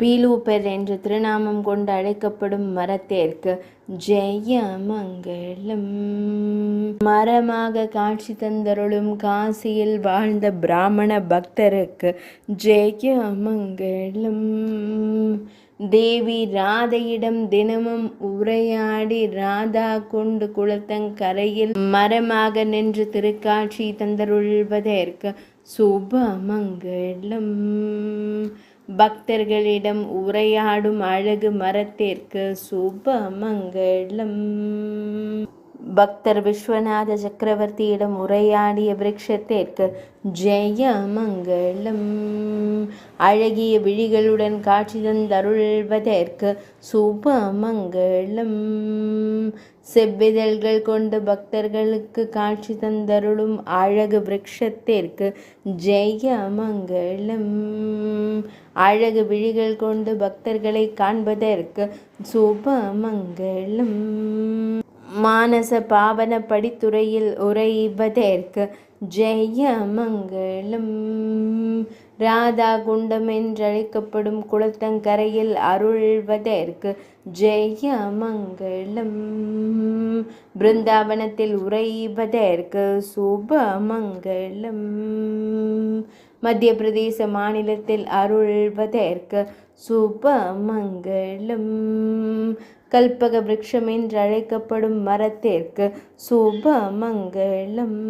பீலூப்பர் என்ற திருநாமம் கொண்டு அழைக்கப்படும் மரத்திற்கு ஜெயமங்கலம். மரமாக காட்சி தந்தருளும் காசியில் வாழ்ந்த பிராமண பக்தருக்கு ஜெயமங்கலம். தேவி ராதையிடம் தினமும் உரையாடி ராதா கொண்டு குளத்தங்கரையில் மரமாக நின்று திருக்காட்சி தந்தருள்வதற்கு சுபமங்கலம். பக்தர்களிடம் உரையாடும் அழகு மரத்திற்கு சுபமங்கலம். பக்தர் விஸ்வநாத சக்கரவர்த்தியிடம் உரையாடிய விருட்சத்திற்கு ஜெயமங்கலம். அழகிய விழிகளுடன் காட்சி தந்தருள்வதற்கு சுபமங்கலம். செவ்விதழ்கள் கொண்டு பக்தர்களுக்கு காட்சி தந்தருளும் அழகு விருட்சத்திற்கு ஜெயமங்கலம். அழகு விழிகள் கொண்டு பக்தர்களை காண்பதற்கு சுபமங்கலம். மானச பாவன படித்துறையில் உரைவதற்கு ஜெயமங்கலம். ராதா குண்டம் என்றழைக்கப்படும் குளத்தங்கரையில் அருள்வதற்கு ஜெயமங்கலம். பிருந்தாவனத்தில் உரைவதற்கு சுபமங்கலம். மத்திய பிரதேச மாநிலத்தில் அருள்வதற்கு சுபமங்கலம். கல்பக விருட்சம் என்று அழைக்கப்படும் மரத்திற்கு சுபமங்கலம்.